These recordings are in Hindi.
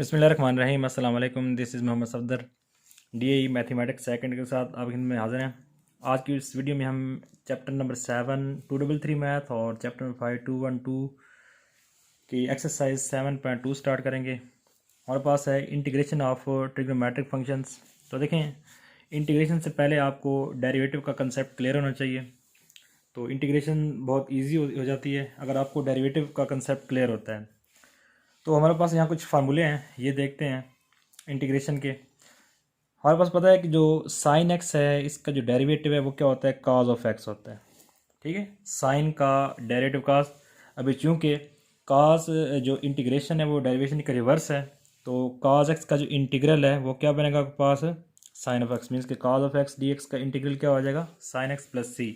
बिस्मिल्लाहिर्रहमानिर्रहीम। अस्सलाम वालेकुम। This is Mohammad Safdar, DAE mathematics second के साथ आपकी खिदमत में हाज़िर हैं। आज की इस वीडियो में हम चैप्टर नंबर 7 233 मैथ और चैप्टर नंबर 5 212 की एक्सरसाइज 7.2 स्टार्ट करेंगे। हमारे पास है इंटीग्रेशन ऑफ ट्रिग्नोमेट्रिक फंक्शंस। तो देखें, इंटीग्रेशन से पहले आपको डेरिवेटिव का कंसेप्ट क्लियर होना चाहिए। तो इंटीग्रेशन बहुत ईजी हो जाती है अगर आपको डेरिवेटिव का कंसेप्ट क्लियर होता है। तो हमारे पास यहाँ कुछ फार्मूले हैं, ये देखते हैं इंटीग्रेशन के। हमारे पास पता है कि जो साइन एक्स है इसका जो डेरिवेटिव है वो क्या होता है, काज ऑफ एक्स होता है। ठीक है, साइन का डेरिवेटिव काज। अभी चूंकि काज जो इंटीग्रेशन है वो डेरिवेशन का रिवर्स है, तो काज एक्स का जो इंटीग्रल है वो क्या बनेगा आपके पास, साइन ऑफ एक्स। मीन्स कि cause of x D x का इंटीग्रल क्या हो जाएगा, साइन एक्स प्लस सी।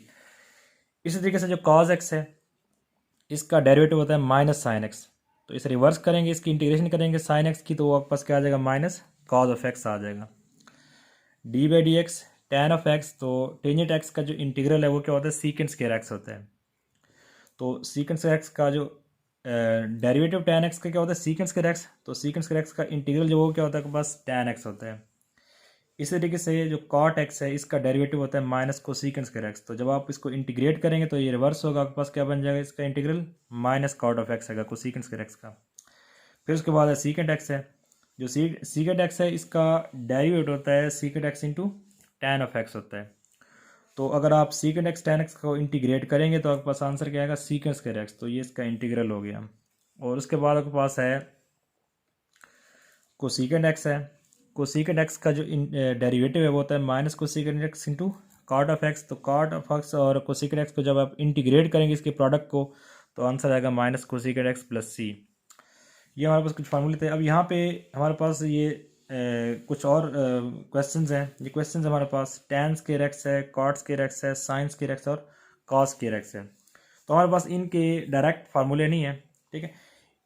इसी तरीके से जो काज एक्स है इसका डेरिवेटिव होता है माइनस साइन एक्स। तो इसे रिवर्स करेंगे, इसकी इंटीग्रेशन करेंगे साइन एक्स की, तो वो आपके पास क्या आ जाएगा, माइनस कॉज ऑफ एक्स आ जाएगा। D by D x ten of x, तो टेंजेंट एक्स का जो इंटीग्रल है वो क्या होता है, सीकेंट स्क्वायर एक्स होता है। तो सीकेंट स्क्वायर एक्स का जो डेरिवेटिव टेन एक्स का क्या होता है, सीकेंट स्क्वायर एक्स। तो सीकेंट स्क्वायर एक्स का इंटीग्रल जो वो क्या होता है आपके पास, टेन एक्स होता है। इसी तरीके से जो कॉट एक्स है इसका डेरिवेटिव होता है माइनस को सीकेंट स्क्वायर एक्स। तो जब आप इसको इंटीग्रेट करेंगे तो ये रिवर्स होगा, आपके पास क्या बन जाएगा, इसका integral minus cot of x आएगा को सीकेंट स्क्वायर एक्स का। फिर उसके बाद है सीकेंट एक्स है, जो सीकेंट एक्स है इसका डेरिवेटिव होता है secant x into ten of x होता है। तो अगर आप सीकेंट एक्स टेन एक्स को इंटीग्रेट करेंगे तो आपके पास आंसर क्या आएगा, सीकेंट स्क्वायर एक्स। तो ये इसका इंटीग्रल हो गया। और उसके बाद आपके पास है कोसीकेंट एक्स है। कोसीकेंट एक्स का जो डेरिवेटिव है वो होता है minus cosecant x into cot of x. तो कॉट ऑफ एक्स और कोसीकेंट एक्स को जब आप इंटीग्रेट करेंगे इसके प्रोडक्ट को, तो आंसर आएगा माइनस कोसीकेंट एक्स प्लस सी। ये हमारे पास कुछ फार्मूले थे। अब यहाँ पे हमारे पास ये कुछ और क्वेश्चंस हैं। ये क्वेश्चंस हमारे पास टेन स्क्वायर एक्स है, कॉट स्क्वायर एक्स है, साइन स्क्वायर एक्स और कॉस स्क्वायर एक्स है। तो हमारे पास इनके डायरेक्ट फार्मूले नहीं है, ठीक है।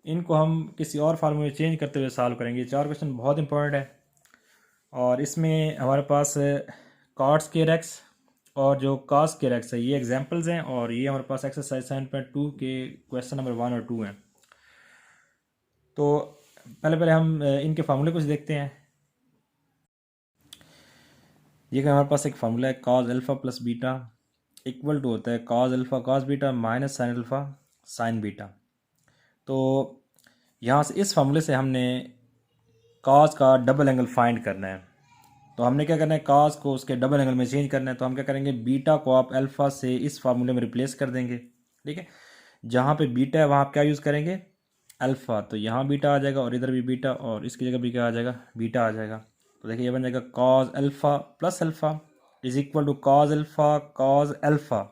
इनको हम किसी और फार्मूले चेंज करते हुए सॉल्व करेंगे। ये चार क्वेश्चन बहुत इंपॉर्टेंट है और इसमें हमारे पास कॉट स्क्वायर एक्स और जो कॉस स्क्वायर एक्स है ये एग्जांपल्स हैं, और ये हमारे पास एक्सरसाइज 7.2 के क्वेश्चन नंबर 1 और 2 हैं। तो पहले हम इनके फार्मूले कुछ देखते हैं। ये कि हमारे पास एक फार्मूला है, cos alpha plus beta equal to होता है cos alpha cos beta minus sine alpha sine beta. तो यहाँ से इस फार्मूले से हमने कॉज का डबल एंगल फाइंड करना है। तो हमने क्या करना है, कॉज को उसके डबल एंगल में चेंज करना है। तो हम क्या करेंगे, बीटा को आप अल्फ़ा से इस फार्मूले में रिप्लेस कर देंगे, ठीक है। जहाँ पे बीटा है वहाँ आप क्या यूज़ करेंगे, अल्फ़ा। तो यहाँ बीटा आ जाएगा और इधर भी बीटा, और इसकी जगह भी क्या आ जाएगा, बीटा आ जाएगा। तो देखिए ये बन जाएगा cos alpha plus alpha is equal to cos alpha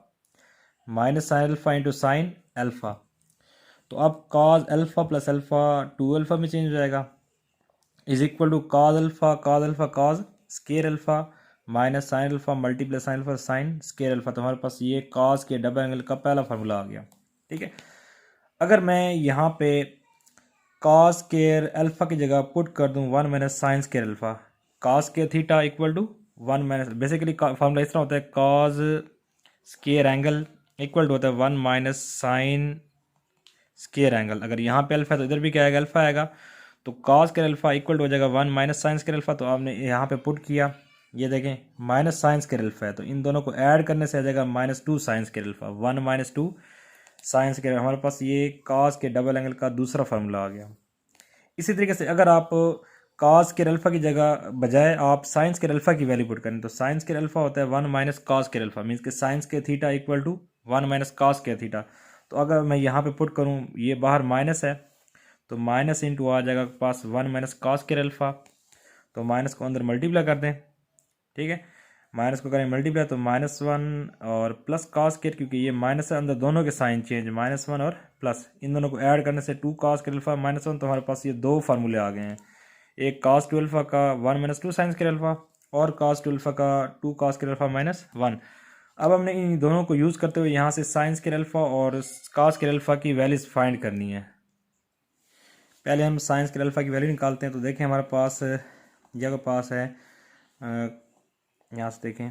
minus sine alpha into sine alpha. तो अब cos alpha plus alpha two alpha में चेंज हो जाएगा, is equal to cos alpha cos square alpha minus sine alpha multiplies sine alpha sine square alpha. तो हमारे पास ये कॉज के डबल एंगल का पहला फार्मूला आ गया, ठीक है। अगर मैं यहाँ पे कॉस स्केयर अल्फ़ा की जगह पुट कर दूँ 1 minus sine square alpha, cos square theta equal to 1 minus, basically formula इस तरह होता है, cos square angle equal to होता है 1 माइनस साइन स्केयर एंगल। अगर यहाँ पे अल्फ़ा है तो इधर भी क्या आएगा, अल्फ़ा आएगा। तो cos square alpha equal to हो जाएगा 1 माइनस साइन स्केयर अल्फ़ा। तो आपने यहाँ पे पुट किया, ये देखें माइनस साइन स्केयर अल्फ़ा है, तो इन दोनों को ऐड करने से आ जाएगा minus 2 sign square alpha, 1 minus 2 sine square. हमारे पास ये कॉस के डबल एंगल का दूसरा फार्मूला आ गया। इसी तरीके से अगर आप कॉस के अल्फ़ा की जगह बजाय आप साइंस के अल्फ़ा की वैल्यू पुट करें, तो साइंस के अल्फ़ा होता है 1 माइनस कॉस के अल्फ़ा, मीन्स के साइंस के theta equal to 1 minus cos के थीटा। तो अगर मैं यहाँ पे पुट करूँ, ये बाहर माइनस है तो माइनस इंटू आ जाएगा पास 1 माइनस कॉस के अल्फ़ा। तो माइनस को अंदर मल्टीप्लाई कर दें, ठीक है। माइनस को करें मल्टीप्लाई तो माइनस 1 और प्लस कॉस केयर, क्योंकि ये माइनस है अंदर दोनों के साइन चेंज, माइनस 1 और प्लस, इन दोनों को ऐड करने से 2 कॉस के अल्फ़ा माइनस 1। तो हमारे पास ये दो फार्मूले आ गए हैं, एक कॉस टू अल्फ़ा का 1 माइनस 2 साइन के अल्फ़ा और कॉस टू अल्फ़ा का 2 कॉस के अल्फ़ा माइनस 1। अब हमने इन दोनों को यूज़ करते हुए यहाँ से साइंस के अल्फ़ा और कॉस के अल्फ़ा की वैल्यूज फाइंड करनी है। पहले हम साइंस के अल्फ़ा की वैल्यू निकालते हैं। तो देखें हमारे पास जगह पास है, यहाँ से देखें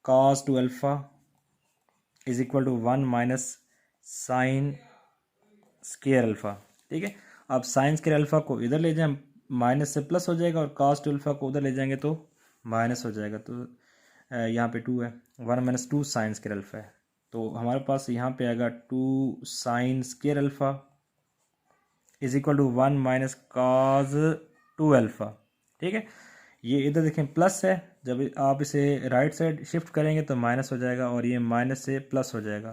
cos two alpha is equal to 1 minus sine square alpha, ठीक है। अब साइन स्क्वायर अल्फ़ा को इधर ले जाएं, माइनस से प्लस हो जाएगा, और cos 2 अल्फ़ा को उधर ले जाएंगे तो माइनस हो जाएगा। तो यहाँ पे 2 है, 1 माइनस 2 साइन स्क्वायर अल्फ़ा है, तो हमारे पास यहाँ पे आएगा 2 sine square alpha is equal to 1 minus cos 2 alpha. ठीक है, ये इधर देखें प्लस है, जब आप इसे राइट साइड शिफ्ट करेंगे तो माइनस हो जाएगा, और ये माइनस से प्लस हो जाएगा।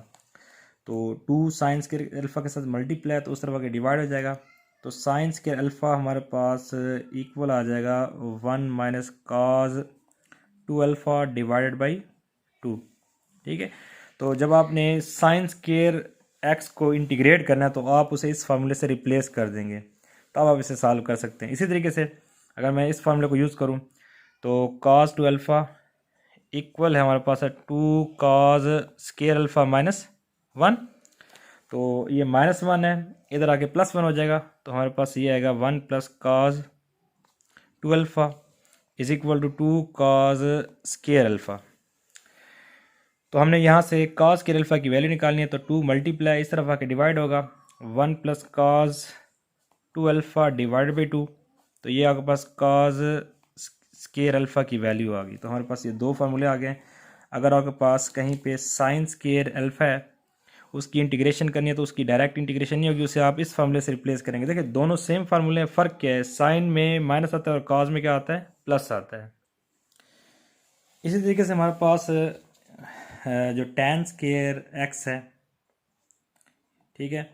तो 2 साइन स्क्वायर अल्फ़ा के साथ मल्टीप्लाई तो उस तरफ आके डिवाइड हो जाएगा। तो साइन स्क्वायर अल्फ़ा हमारे पास इक्वल आ जाएगा 1 minus cos 2 alpha divided by 2। ठीक है, तो जब आपने साइन स्क्वायर एक्स को इंटीग्रेट करना है तो आप उसे इस फार्मूले से रिप्लेस कर देंगे, तब आप इसे सॉल्व कर सकते हैं। इसी तरीके से अगर मैं इस फार्मूले को यूज़ करूं तो cos 2 अल्फ़ा इक्वल है हमारे पास है 2 cos स्क्वायर अल्फ़ा माइनस 1। तो ये माइनस 1 है, इधर आके प्लस 1 हो जाएगा, तो हमारे पास ये आएगा 1 plus cos 2 alpha is equal to 2 cos square alpha. तो हमने यहाँ से cos स्क्वायर अल्फ़ा की वैल्यू निकालनी है, तो 2 मल्टीप्लाई इस तरफ आके डिवाइड होगा, 1 plus cos 2 alpha divide by 2, तो ये आपके पास cos स्क्वायर अल्फ़ा की वैल्यू आ गई। तो हमारे पास ये दो फार्मूले आ गए। अगर आपके पास कहीं पे साइन स्क्वायर अल्फ़ा है, उसकी इंटीग्रेशन करनी है तो उसकी डायरेक्ट इंटीग्रेशन नहीं होगी, उसे आप इस फार्मूले से रिप्लेस करेंगे। देखिए दोनों सेम फार्मूले हैं, फ़र्क क्या है, साइन में माइनस आता है और cos में क्या आता है, प्लस आता है। इसी तरीके से हमारे पास जो tan स्क्वायर एक्स है, ठीक है,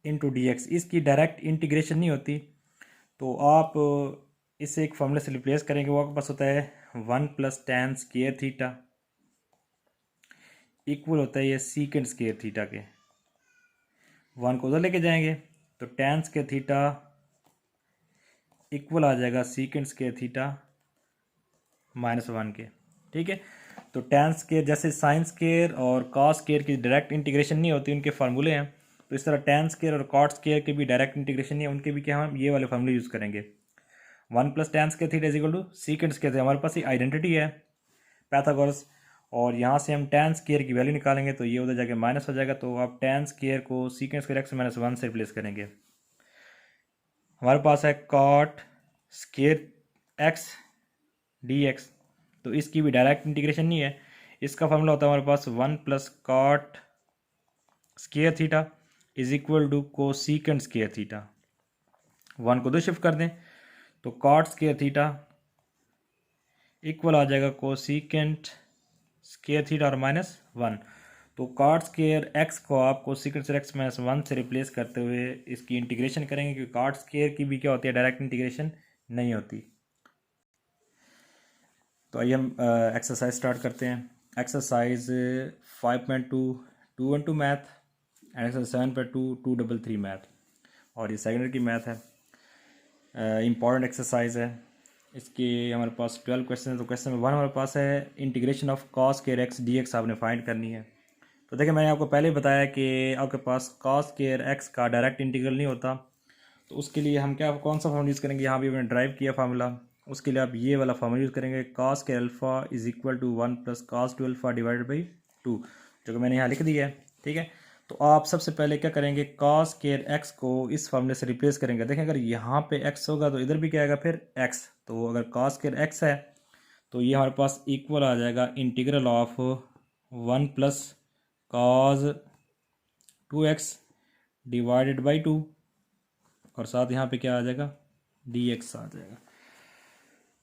इंटू डी एक्स, इसकी डायरेक्ट इंटीग्रेशन नहीं होती, तो आप इसे एक फॉर्मूले से रिप्लेस करेंगे। वो आपके पास होता है 1 plus tan square theta equal होता है ये सीकेंड स्क्वायर थीटा के, 1 को उधर लेके जाएंगे तो tan स्क्वायर थीटा इक्वल आ जाएगा सीकेंड स्क्वायर थीटा माइनस 1 के। ठीक है, तो tan स्क्वायर जैसे साइन स्क्वायर और cos स्क्वायर की डायरेक्ट इंटीग्रेशन नहीं होती, उनके फार्मूले हैं, तो इस तरह tan स्क्वायर और cot स्क्वायर की भी डायरेक्ट इंटीग्रेशन नहीं है, उनके भी क्या हम ये वाले फार्मूले यूज़ करेंगे। 1 plus tan square theta is equal to secant square theta, हमारे पास ये आइडेंटिटी है पैथागोरस, और यहाँ से हम tan स्क्वायर की वैल्यू निकालेंगे तो ये उधर जाके माइनस हो जाएगा, तो आप tan स्क्वायर को सीकेंड स्क्वायर एक्स माइनस 1 से रिप्लेस करेंगे। हमारे पास है cot square x D x, तो इसकी भी डायरेक्ट इंटीग्रेशन नहीं है, इसका फॉर्मूला होता है हमारे पास 1 plus cot square theta is equal to cosecant square theta, 1 को दो शिफ्ट कर दें तो cot स्क्वायर थीटा इक्वल आ जाएगा कोसीकेंड स्क्वायर थीटा और माइनस 1। तो cot स्क्वायर एक्स को आप कोसीकेंड स्क्वायर एक्स माइनस 1 से रिप्लेस करते हुए इसकी इंटीग्रेशन करेंगे, क्योंकि cot स्क्वायर की भी क्या होती है, डायरेक्ट इंटीग्रेशन नहीं होती। तो आइए हम एक्सरसाइज स्टार्ट करते हैं। Exercise 5.2 212 math and exercise 7.2 233 math, और ये सेकेंडरी की मैथ है, इम्पॉर्टेंट एक्सरसाइज है। इसके हमारे पास 12 क्वेश्चन है। तो क्वेश्चन नंबर 1 हमारे पास है integration of cos square x D x आपने फाइंड करनी है। तो देखिए मैंने आपको पहले बताया कि आपके पास cos स्क्वायर एक्स का डायरेक्ट इंटीग्रल नहीं होता, तो उसके लिए हम क्या कौन सा फॉर्मूला यूज़ करेंगे, यहाँ भी मैंने ड्राइव किया फार्मूला, उसके लिए आप ये वाला फार्मूला यूज़ करेंगे, cos square alpha is equal to 1 plus cos 2 alpha divided by 2, जो कि मैंने यहाँ लिख दिया है। ठीक है, तो आप सबसे पहले क्या करेंगे, cos स्क्वायर एक्स को इस फार्मूले से रिप्लेस करेंगे। देखें अगर यहाँ पे x होगा तो इधर भी क्या आएगा फिर x, तो अगर cos स्क्वायर एक्स है तो ये हमारे पास इक्वल आ जाएगा integral of 1 plus cos 2x divided by 2, और साथ यहाँ पे क्या आ जाएगा, dx आ जाएगा।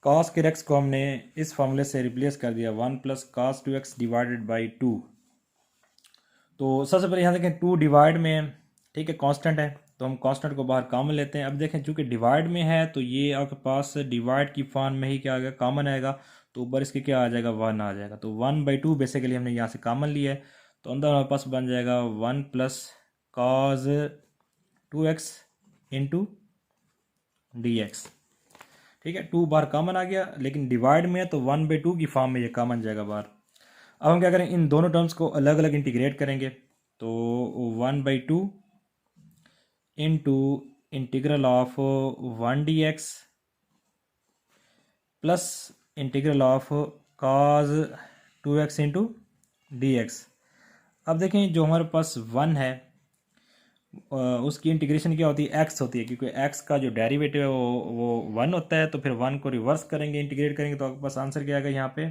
cos स्क्वायर एक्स को हमने इस फार्मूले से रिप्लेस कर दिया 1 plus cos 2x divided by 2। तो सबसे पहले यहाँ देखें 2 डिवाइड में, ठीक है, कांस्टेंट है, तो हम कांस्टेंट को बाहर कॉमन लेते हैं। अब देखें चूंकि डिवाइड में है तो ये आपके पास डिवाइड की फॉर्म में ही क्या आ गया, कॉमन आएगा, तो ऊपर इसके क्या आ जाएगा, 1 आ जाएगा। तो 1/2 बेसिकली हमने यहाँ से कॉमन लिया है, तो अंदर हमारे पास बन जाएगा 1 plus cos 2x into d x. ठीक है, 2 बार कॉमन आ गया, लेकिन डिवाइड में है तो 1/2 की फॉर्म में ये कॉमन जाएगा बाहर। अब हम क्या करें, इन दोनों टर्म्स को अलग अलग इंटीग्रेट करेंगे, तो 1/2 into integral of 1 dx plus integral of cos 2x into d x. अब देखें जो हमारे पास 1 है उसकी इंटीग्रेशन क्या होती है, एक्स होती है, क्योंकि एक्स का जो डेरिवेटिव है वो वन होता है। तो फिर वन को रिवर्स करेंगे, इंटीग्रेट करेंगे, तो आपके पास आंसर क्या आएगा, यहाँ पे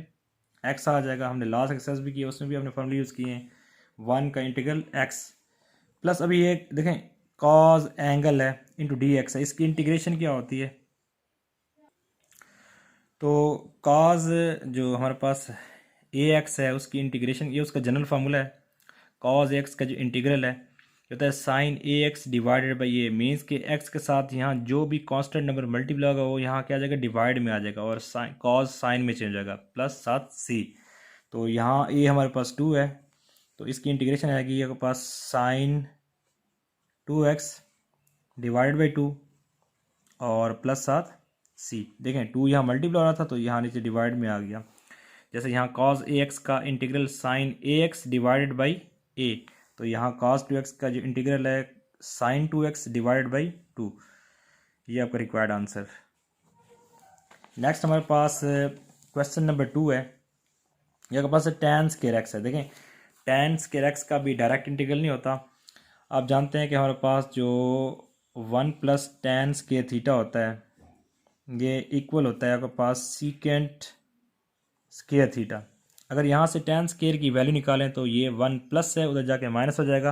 एक्स आ जाएगा। हमने लास्ट एक्सरसाइज भी किया, उसमें भी हमने फॉर्मूले यूज़ किए हैं, वन का इंटीग्रल एक्स प्लस अभी एक देखें कॉज एंगल है इंटू डी एक्स है, इसकी इंटीग्रेशन क्या होती है। तो कॉज जो हमारे पास ए एक्स है उसकी इंटीग्रेशन, ये उसका जनरल फार्मूला है। कॉज एक्स का जो इंटीग्रल है होता है sine a x divided by a, means के एक्स के साथ यहाँ जो भी कांस्टेंट नंबर मल्टीप्लाई होगा वो यहाँ क्या आ जाएगा, डिवाइड में आ जाएगा, और साइन कॉज साइन में चेंज हो जाएगा, प्लस साथ सी। तो यहाँ ए हमारे पास 2 है, तो इसकी इंटीग्रेशन आएगी आपके पास साइन 2x डिवाइड बाई 2 और प्लस साथ सी। देखें 2 यहाँ मल्टीप्लाई हो रहा था तो यहाँ नीचे डिवाइड में आ गया। जैसे यहाँ कॉस ए एक्स का integral sin a x divided by a, तो यहाँ कॉस 2x का जो इंटीग्रल है साइन 2x डिवाइडेड बाई 2, ये आपका रिक्वायर्ड आंसर। नेक्स्ट हमारे पास क्वेश्चन नंबर 2 है, ये आपके पास tan स्क्वायर एक्स है। देखें tan स्क्वायर एक्स का भी डायरेक्ट इंटीग्रल नहीं होता। आप जानते हैं कि हमारे पास जो 1 प्लस tan स्क्वायर थीटा होता है ये इक्वल होता है आपके पास सीकेंट स्क्वायर थीटा। अगर यहाँ से tan स्क्वायर की वैल्यू निकालें तो ये 1 प्लस है, उधर जाके माइनस हो जाएगा,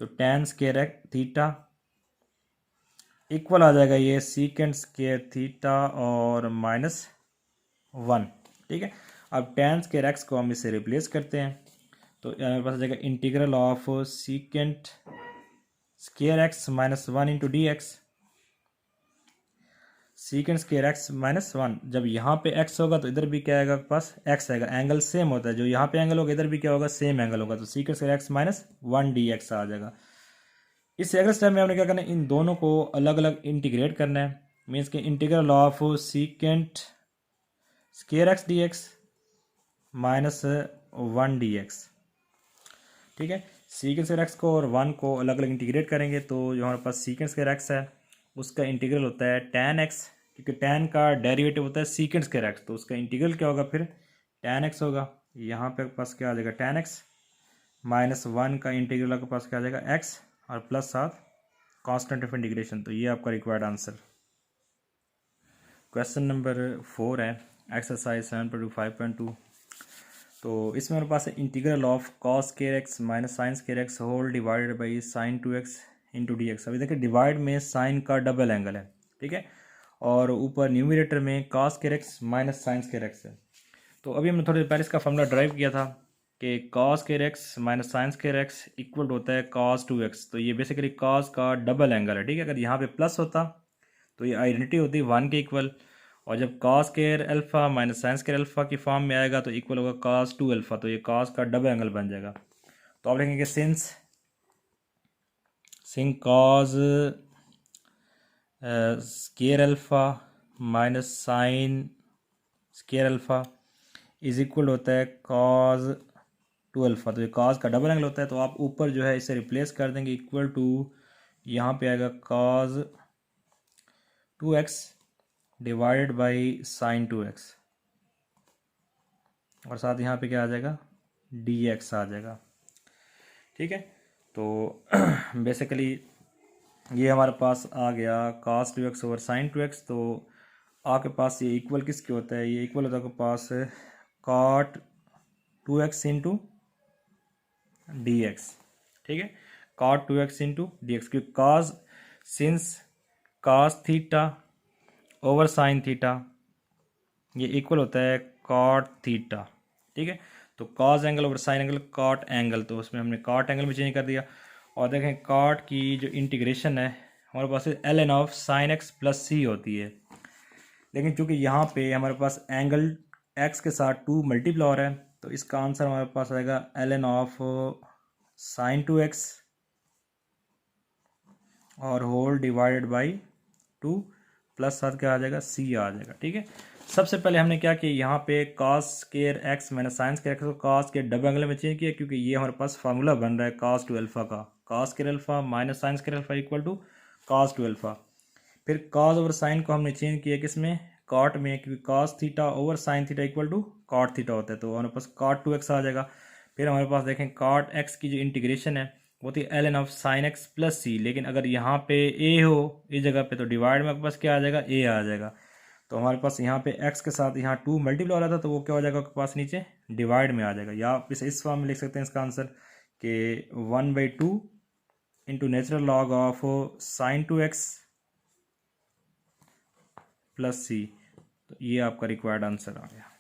तो tan स्क्वायर थीटा इक्वल आ जाएगा ये सीकेंट स्क्वायर थीटा और माइनस 1। ठीक है, अब tan स्क्वायर एक्स को हम इससे रिप्लेस करते हैं, तो हमारे पास आ जाएगा integral of secant square x minus 1 into d x. Secant square x minus 1, जब यहाँ पे x होगा तो इधर भी क्या आएगा पास x आएगा, एंगल सेम होता है, जो यहाँ पे एंगल होगा इधर भी क्या होगा, सेम एंगल होगा, तो secant square x minus 1 d x आ जाएगा। इस अगले स्टेप में हमने क्या करना है, इन दोनों को अलग अलग इंटीग्रेट करना है, मीन्स के integral of secant square x D x minus 1 d x. ठीक है, सीकेंट स्क्वायर एक्स को और 1 को अलग अलग इंटीग्रेट करेंगे, तो जो हमारे पास सीकेंट स्क्वायर एक्स है उसका इंटीग्रल होता है tan x, क्योंकि tan का डेरिवेटिव होता है सीकेंट स्क्वायर एक्स, तो उसका इंटीग्रल क्या होगा, फिर tan x होगा। यहाँ पे पास क्या आ जाएगा tan x माइनस 1 का इंटीग्रल आपके पास क्या आ जाएगा x और प्लस साथ कांस्टेंट ऑफ इंटीग्रेशन। तो ये आपका रिक्वायर्ड आंसर। क्वेश्चन नंबर 4 है एक्सरसाइज 7.5.2। तो इसमें हमारे पास है integral of cos square x minus sine square x whole divided by sine 2x into d x. अभी देखिए डिवाइड में साइन का डबल एंगल है, ठीक है, और ऊपर न्यूमरेटर में cos square x minus sine square x है। तो अभी हमने थोड़ी देर पहले इसका फॉर्मूला ड्राइव किया था कि cos square x minus sine square x equal होता है कॉस 2x। तो ये बेसिकली कॉस का डबल एंगल है, ठीक है। अगर यहाँ पे प्लस होता तो ये आइडेंटिटी होती 1 के इक्वल, और जब cos square alpha minus sine square alpha की फॉर्म में आएगा तो इक्वल होगा कॉस 2 अल्फा, तो ये कॉस का डबल एंगल बन जाएगा। तो आप लिखेंगे since cause square alpha minus sine square alpha is equal होता है कॉज 2 अल्फा, तो ये कॉज का डबल एंगल होता है। तो आप ऊपर जो है इसे रिप्लेस कर देंगे इक्वल टू, यहाँ पे आएगा cause 2x divided by sine 2x, और साथ यहाँ पे क्या आ जाएगा dx आ जाएगा, ठीक है। तो बेसिकली ये हमारे पास आ गया cos 2x over sign 2x। तो आपके पास ये इक्वल किसके होता है, ये इक्वल होता है आपके पास cot 2x into d x, ठीक है, cot 2x into d x, क्योंकि cos since cos theta over sine theta ये इक्वल होता है cot थीटा, ठीक है। तो cos angle over sign angle cot angle, तो उसमें हमने cot एंगल में चेंज कर दिया। और देखें cot की जो इंटीग्रेशन है हमारे पास ln of sin x plus C होती है, लेकिन चूंकि यहाँ पे हमारे पास एंगल x के साथ 2 मल्टीप्लाई हो रहा है, तो इसका आंसर हमारे पास आएगा ln ऑफ साइन 2x और होल डिवाइडेड बाई 2 प्लस साथ क्या आ जाएगा c आ जाएगा, ठीक है। सबसे पहले हमने क्या किया, यहाँ पे cos square x minus sine square x को cos के डबल एंगल में चेंज किया, क्योंकि ये हमारे पास फार्मूला बन रहा है cos 2 अल्फा का, cos square alpha minus sine square alpha equal to cos 2 alpha. फिर cos ओवर साइन को हमने चेंज किया किसमें, cot में, क्योंकि cos theta over sine theta equal to cot theta होता है, तो हमारे पास cot 2x आ जाएगा। फिर हमारे पास देखें cot x की जो इंटीग्रेशन है होती है l n of sin x plus C, लेकिन अगर यहाँ पे ए हो इस जगह पे तो डिवाइड में आपके पास क्या आ जाएगा, ए आ जाएगा। तो हमारे पास यहाँ पे x के साथ यहाँ 2 मल्टीप्लाई हो रहा था तो वो क्या हो जाएगा आपके पास नीचे डिवाइड में आ जाएगा, या आप इस फॉर्म में लिख सकते हैं इसका आंसर कि 1/2 into natural log of sin 2x plus C. तो ये आपका रिक्वायर्ड आंसर आ गया।